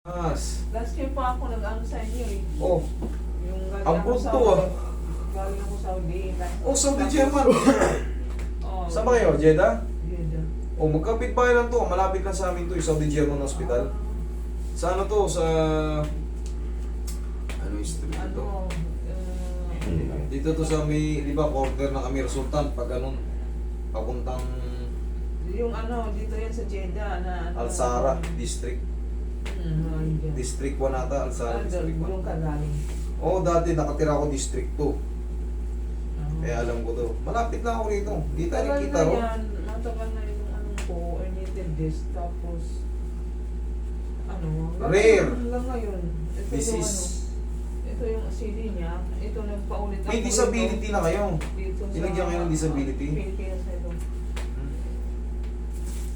Mas. Last year pa ako nag-ano sa inyo eh. Oh, Yung ang ako punto ah. Galing ako Saudi. Oh, Saudi German. Oh, Saan ba kayo? Jeddah? Jeddah. Oh, magkapit bahay lang to. Malapit lang sa amin to, Saudi German Hospital. Sa ano to? Sa... Ano yung street to? Ano, Dito to sa may, di ba, corner ng Amir Sultan. Pag ganun, papuntang yung ano, dito yan sa Jeddah na... Alsara District. Diyan. District 1 ata, Alsara District 1. Doon ka galing. Oh, dati nakatira ako District 2. Kaya alam ko to. Malapit lang ako rito. Di tayo Matagal nakita na ro. yan. Matagal na yung anong ko, herniated disc, tapos... Ano? Rare. Hanggang ngayon. Ito This yung is... ito yung CD niya. Ito nagpaulit May disability na kayo. Dito sa... Nilagyan kayo ng disability? Pilipinas na ito.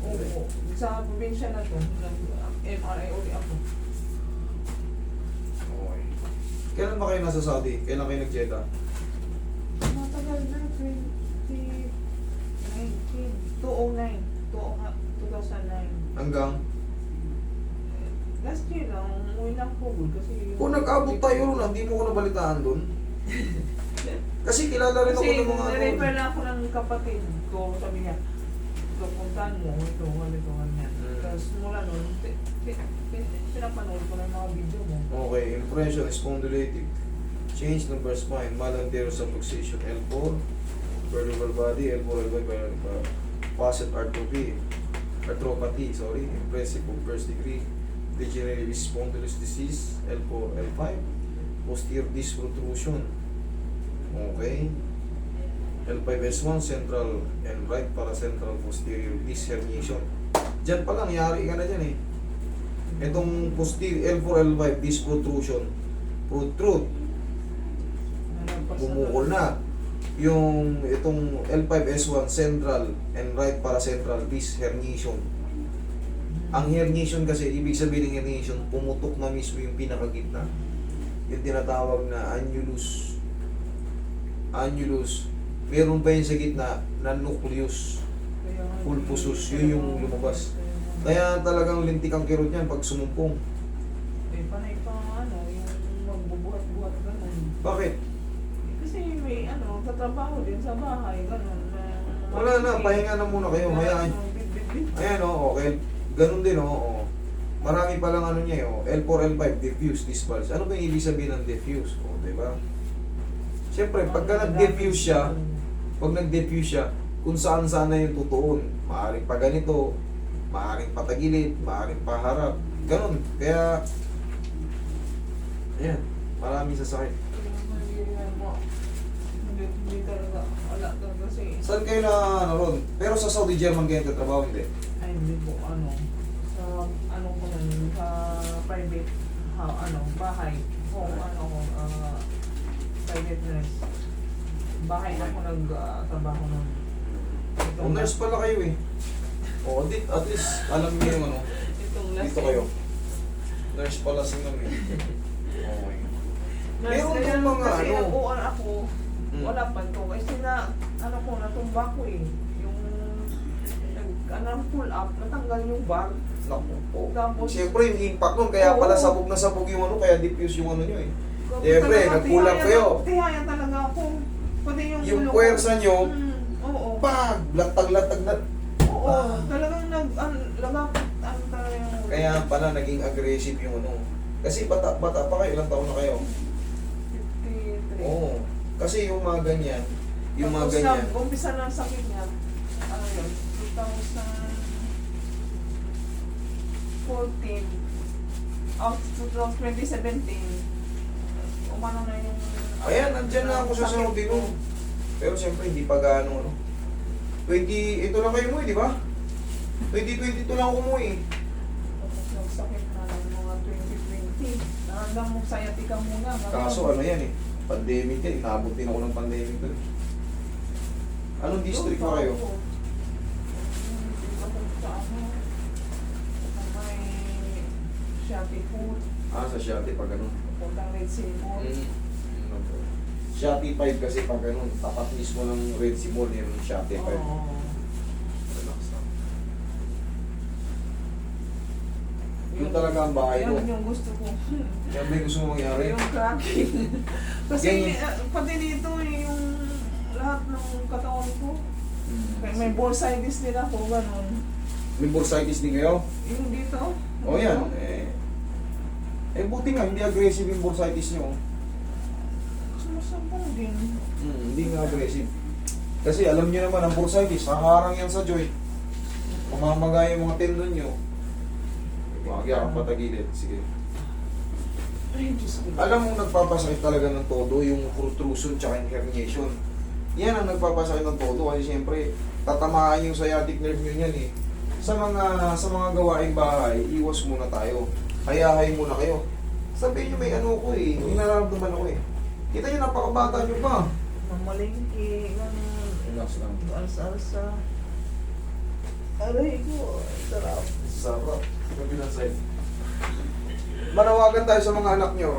Oo. Sa probinsya na to, nag-MRI uli ako. Okay. Kailan ba kayo nasa Saudi? Kailan kayo nag-Jeddah? Matagal na, 2009. Hanggang? Last year lang, umuwi lang po kasi... Kung nag-abot tayo ron, hindi mo ko nabalitaan doon. Kasi kilala rin ako Kasi ng mga nirefer na ako ng kapatid ko, sabi niya, ito puntahan mo, ito, ganyan. Tapos mula nun, pinapanood ko na yung mga video mo. Okay, impression, spondylitic. Change number spine, malanterior subluxation, L4, vertebral body, L4, L5, facet arthropathy, impressive of first degree, degenerative spondylosis disease, L4, L5, posterior disc protrusion. Okay. L5S1, central and right paracentral posterior disc herniation. Diyan pa lang, yari ka na dyan eh. Itong posterior L4, L5 disc protrusion, protrude, bumukol na. Yung itong L5S1 central and right paracentral disc herniation. Ang herniation kasi, ibig sabihin ng herniation, pumutok na mismo yung pinakagitna. Yung tinatawag na annulus. Annulus. Meron pa yun sa gitna na nucleus. Pulposus. Yun yung lumabas. Kaya talagang lintik ang kirot niyan pag sumumpong. Eh, panay pa ano, yung magbubuhat-buhat gano'n. Bakit? Kasi may ano, tatrabaho din sa bahay, gano'n. Wala na, pahinga na muna kayo. Hayaan. Ayan o, okay. Ganun din o. Marami palang ano niya o. L4, L5, diffuse disc bulge. Ano ba yung ibig sabihin ng diffuse? O, diba? Siyempre, pagka nag-diffuse siya, pag nag-diffuse siya, kung saan-saan na yung tutuon. Maaring pa ganito, maaring patagilid, maaring paharap. Ganun. Kaya, ayan, maraming sasakit. Hindi talaga, wala talaga kasi. Saan kayo na ano ron? Pero sa Saudi German kayo nagtatrabaho, hindi? Ay, hindi po, ano, sa, ano ko nun, sa private, bahay, private nurse. Bahay na ako nag-trabaho nun. O, nurse pala kayo eh. O, at least, alam niyo yung ano, Itong last dito kayo. Nurse pala si ma'am eh. Okay. Meron Meron tong mga kasi ano. ako, wala pa to. Kasi natumba ko eh. Yung, pull up, natanggal yung bar. Naku po. Tapos, Siyempre yung impact nun, kaya pala sabog na sabog yung ano, kaya diffuse yung ano nyo eh. Siyempre, talaga, nagkulang kayo. Tihayan talaga ako. Pati Yung ulo ko. puwersa nyo, Oo. pag, latag-latag na. Oo. Talagang lagapit. Talaga yung ulo. Kaya pala naging aggressive yung ano. Kasi bata pa kayo, ilang taon na kayo? 53. Oo. Kasi yung mga ganyan, yung mga Tapos ganyan. umpisa na ang sakit niya. Ano yun? 2014. 2017. Umano na yung... Ayan, nandyan na ako sa sakit Saudi ko. nun. Pero siyempre, hindi pa gaano ano. Ito lang kayo umuwi, di ba? 2022 lang ako umuwi. Tapos nagsakit na ng mga 2020. Hanggang mo sciatica muna. Kaso ano yan eh, pandemic yan. Inabot din ako ng pandemic doon. Anong district ba kayo? Shopee Food, Sa Shopee pag ganun. puntang Red Sea Mall. Shopee 5 kasi pag ganun, tapat mismo ng Red Sea Mall yung Shopee 5. Oo. Relax lang. Yun talaga ang bahay ko. Yan yung gusto ko. Yan may gusto mong mangyari. Yung cracking. Kasi Yan pati dito yung lahat ng katawan ko. Hmm. May bursitis din ako, ganun. May bursitis din kayo? Yung dito. O yan. Buti nga, hindi aggressive yung bursitis nyo. Sumasabong din. Hindi nga aggressive. Kasi alam niyo naman, ang bursitis, haharang yan sa joint. Mamamagay yung mga tendon nyo. Wag yan, patagilid. Sige. Ay, Diyos ko. Alam mo, nagpapasakit talaga ng todo yung protrusion tsaka yung herniation. Yan ang nagpapasakit ng todo kasi siyempre tatamaan yung sciatic nerve nyo yan eh. Sa mga gawaing bahay, iwas muna tayo. Hayahay muna kayo. Sabihin nyo may ano ko eh, may nararamdaman ako eh. Kita nyo, napakabata nyo pa. Mamalingki, Relax lang. alsa-alsa. Aray ko, sarap. Sarap. Kabilang side. Manawagan tayo sa mga anak nyo.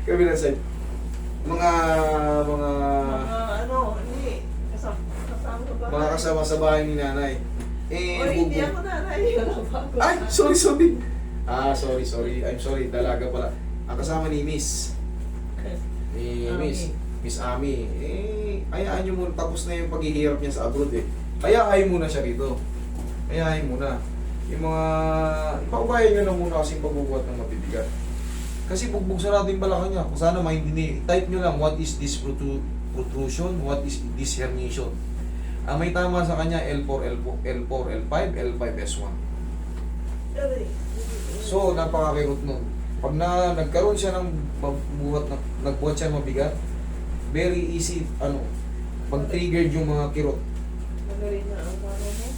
Kabilang side. Mga Hindi. Kasama ko ba? mga kasama sa bahay ni nanay. Hindi ako nanay. Ay, sorry. Sorry. I'm sorry, dalaga pala. Ang kasama ni Miss. Ni Miss Ami. Hayaan nyo muna, tapos na yung paghihirap niya sa abroad eh. Hayahay muna siya rito. Hayahay muna. Yung mga, ipaubayan nyo na muna kasi pagbubuhat ng mabibigat. Kasi bugbog sarado yung balakang niya. Kung sana maintindihan, type nyo lang, what is this protrusion, what is this herniation. Ang may tama sa kanya, L4, L5, L5S1. So, napakakirot nun. Pag nagkaroon siya ng nagbuhat siya ng mabigat, very easy, mag-trigger yung mga kirot. Magaling na ang ano mo.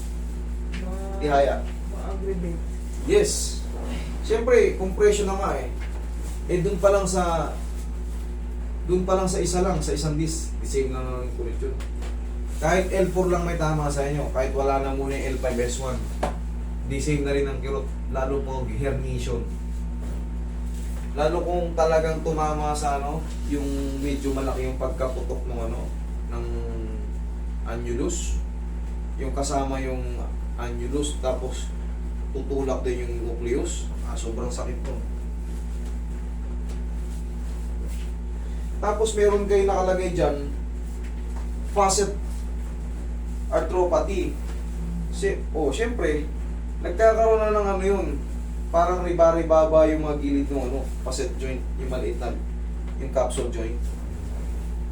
Tihaya. Ma-aggravate. Yes. Siyempre, compression na nga eh. Doon pa lang sa isa lang, sa isang disc, same lang ang kulit yun. Kahit L4 lang may tama sa inyo, kahit wala na muna yung L5S1, di same na rin ang kirot, lalo po herniation. Lalo kung talagang tumama sa yung medyo malaki yung pagkaputok ng ng annulus, yung kasama yung annulus, tapos tutulak din yung nucleus, sobrang sakit to. Tapos meron kayo nakalagay dyan, facet arthropathy. Siyempre, nagkakaroon na ng yun, parang riba-ribaba yung mga gilid ng facet joint, yung maliit na, yung capsule joint.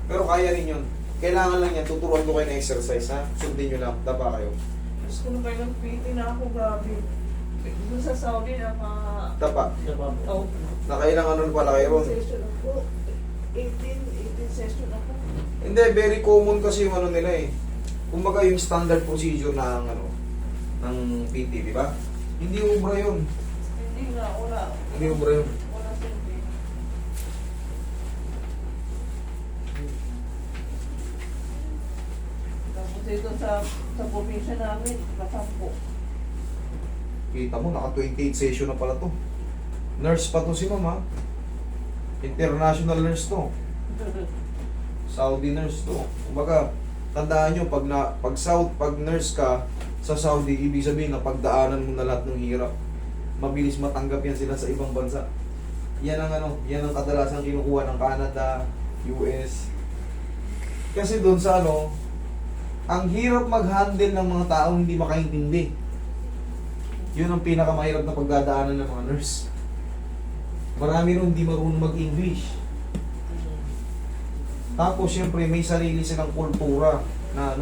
Pero kaya rin yun. Kailangan lang yan, tuturuan ko kayo ng exercise ha. Sundin nyo lang, tapa kayo. Tapos kung kayo nag-PT na ako, grabe. Doon sa Saudi, Tapa. Oh, Nakailang pala kayo ron. session ako. 18 session ako. Hindi, very common kasi yung nila eh. Kumbaga yung standard procedure ng ng PT, di ba? Hindi ubra yun. Hindi nga, wala. Hindi ubra yun. Wala sindi. Tapos dito sa probinsya namin, kasampo. Kita mo, naka 28 session na pala to. Nurse pa to si mama. International nurse to. Saudi nurse to. Kumbaga, tandaan nyo, pag nurse ka sa Saudi, ibig sabihin na pagdaanan mo na lahat ng hirap. Mabilis matanggap yan sila sa ibang bansa. Yan ang kadalasan kinukuha ng Canada, US. Kasi doon sa ang hirap mag-handle ng mga taong hindi makaintindi. Yun ang pinakamahirap na pagdadaanan ng mga nurse. Marami rin hindi marunong mag-English. Tapos syempre may sarili silang kultura na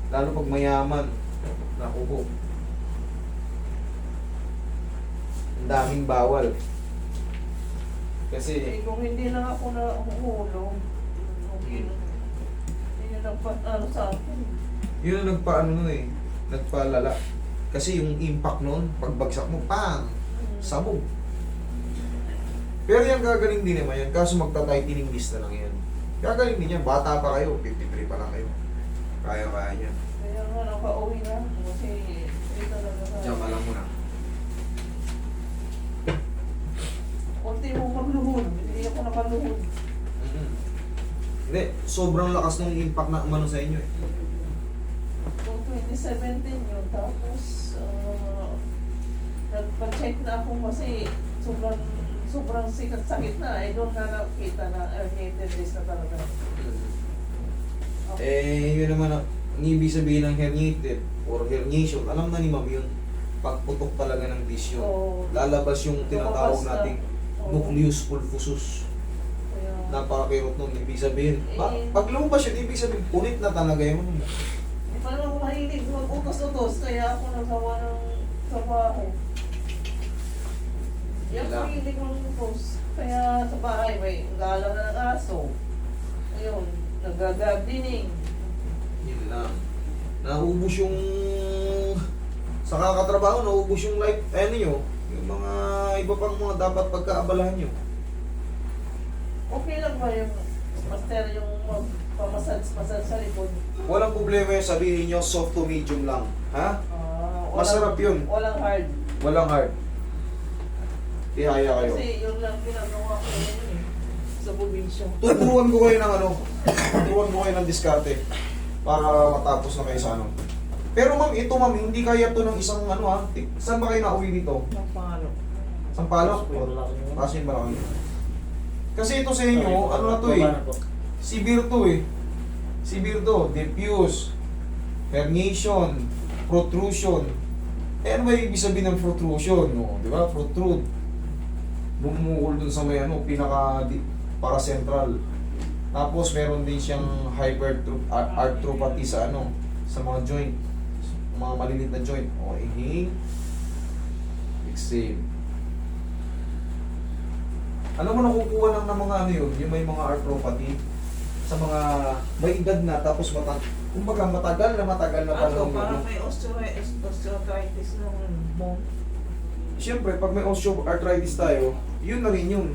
lalo pag mayaman, naku po, ang daming bawal. Kasi Kung hindi na ako nahuhulog, hindi na nagpatalo sa akin. yun ang nagpalala. Kasi yung impact noon, pagbagsak mo, pang! Sabog. Pero yan gagaling din naman yan, kaso magta-tightening list na lang yan. Gagaling din yan, bata pa kayo, 53 pa lang kayo. Kaya yan. Kaya nga nakauwi na, kasi hindi talaga Diyan ka lang muna. Kunti mo magluhod, hindi ako nakaluhod. Hindi, sobrang lakas ng impact na umano sa inyo eh. Kung 2017 yun, tapos Nagpa-check na ako kasi sobrang sakit na. Eh, doon na nakita na herniated disc na talaga. Yun naman ang ibig sabihin ng herniated or herniation. Alam na ni ma'am yun. Pagputok talaga ng disc yun. Oo. Lalabas yung tinatawag Lumabas na. nating Oo. nucleus pulposus. Kaya, Napakakirot nun. Ibig sabihin, Eh. pag lumabas yun, ibig sabihin, punit na talaga yun. hindi pa naman ako mahilig mag-utos-utos, kaya ako nagawa ng trabaho. Yan Wala. mahilig mag-utos. Kaya sa bahay, may galaw na ng aso. Ayun, nag-gardening. Yun lang. Naubos yung sa kakatrabaho, naubos yung life, nyo, yung mga iba pang mga dapat pagkaabalahan nyo. Okay lang ba yung master yung pamassage sa likod? Walang problema yung sabihin nyo, soft to medium lang. Ha? Masarap yun. Walang hard. Walang hard. Ihaya kayo. Kasi yun lang ginagawa ko yun eh. Sa probinsya. Tuturuan ko kayo ng tuturuan ko kayo ng diskarte para matapos na kayo sa ano. Pero ma'am, ito ma'am, hindi kaya to ng isang saan ba kayo nauwi dito? Ng pangalo. Sampaloc? Pasin ba lang? Kasi ito sa inyo, ano na to eh, severe to eh. Severe to, diffuse, herniation, protrusion. Eh ano ba ibig sabihin ng protrusion? No? Di ba? Protrude. Bumukol dun sa may para central. Tapos meron din siyang hyperarthropathy sa sa mga joint. Mga malilit na joint. O, inhale. Exhale. Ano mo nakukuha lang ng mga yun? Yung may mga arthropathy sa mga may edad na tapos kumbaga matagal na Ano, panahon parang yun. may osteoarthritis ng bone. Siyempre, pag may osteoarthritis tayo, yun na rin yun.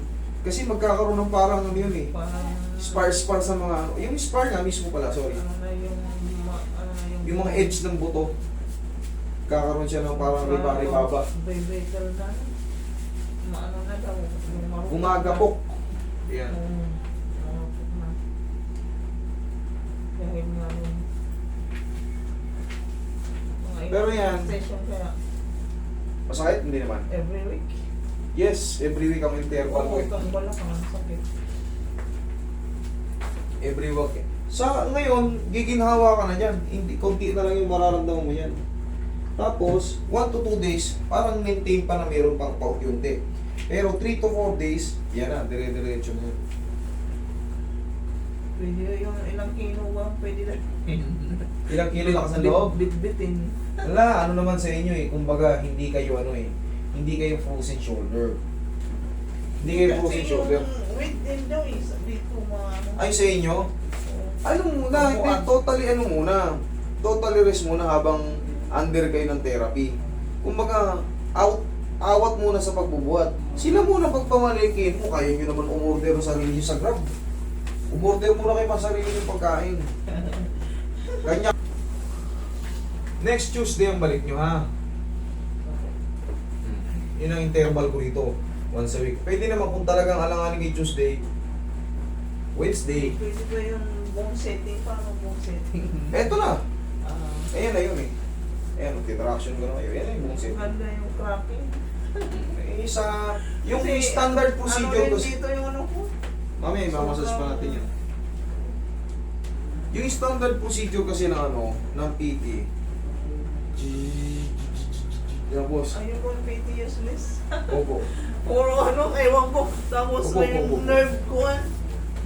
Kasi magkakaroon ng parang yun eh. Parang Spar sa mga yung spar nga mismo pala, sorry. ano na yung Yung mga edge ng buto. Kakaroon siya ng parang riba-ribaba. Vibrator na. Maano na daw. yung marupok Gumagapok. na. Yan. Marupok na. Dahil nga yung mga Pero yan, session kaya masakit? Hindi naman. every week. Yes, every week ang interval ko. Oo, kang balakang sakit. Every week. Sa ngayon, giginhawa ka na dyan. Hindi, konti na lang yung mararamdaman mo yan. Tapos, 1 to 2 days, parang maintain pa na meron pang paunti-unti. Pero 3 to 4 days, yan na, dire-diretso na. Pwede yung ilang kilo ba? Pwede na. Ilang kilo na sa loob? Bit-bitin. Wala, ano naman sa inyo eh. Kumbaga, hindi kayo hindi kayo frozen shoulder. Hindi kayo frozen shoulder. Weight din daw eh. Dito mga ano. Ay, sa inyo? Ano muna, hindi, totally totally rest muna habang under kayo ng therapy. Kumbaga, awat muna sa pagbubuhat. Sila muna pagpamalikin mo, kaya nyo naman umorder sa sarili nyo sa Grab. Umorder muna kayo sa sarili nyo pagkain. Kanya. Next Tuesday ang balik nyo ha. Yun ang interval ko rito. Once a week. Pwede naman kung talagang alanganin kay Tuesday, Wednesday. Pwede ba yung bone setting? Paano bone setting? Eto na. Ah, Ayan na yun eh. Ayan, mag-traction ko na kayo. Ayan na yung buong set. Ganda yung cracking. Yung Kasi, standard procedure ano kasi. dito yung ano ko? Mamaya, mamasage pa natin yan. Yung standard procedure kasi ng PT. Yan boss. Ayun ko yung PT useless. Opo. Puro ano, ewan ko. Tapos Opo, may opo, opo. nerve ko.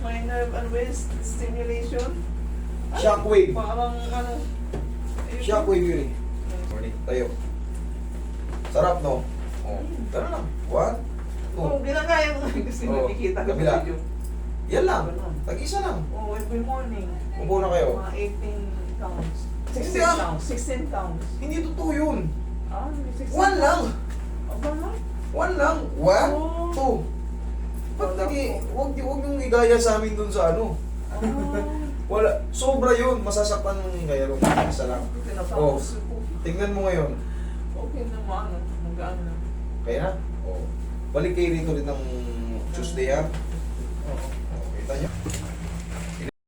May nerve ano ba yun? Stimulation. Ay, Shockwave. Parang ano. ayun. Shockwave yun eh. Morning. Tayo. Sarap no? Oh. Ganun lang. 1, 2. Oo, ginagaya mo kasi Oo, nakikita ko kabila. sa video. Yan lang. Ganun. Tag-isa lang. Oo, every morning. Upo na kayo. Mga 18 counts. Hindi 16 ah. counts. 16 counts. Hindi totoo yun. Ah, may 16 1 lang. Aba na? 1 lang. 1, 2. Ba't huwag yung igaya sa amin dun sa ano. Ah. Wala. Sobra yun. Masasaktan ng kaya rin. Isa lang. Tinatapos ko. Tingnan mo ngayon. Okay na maano. Magaan na. Kaya na? Oo. Balik kayo rito rin ng Tuesday ha. Oo. Kita nyo.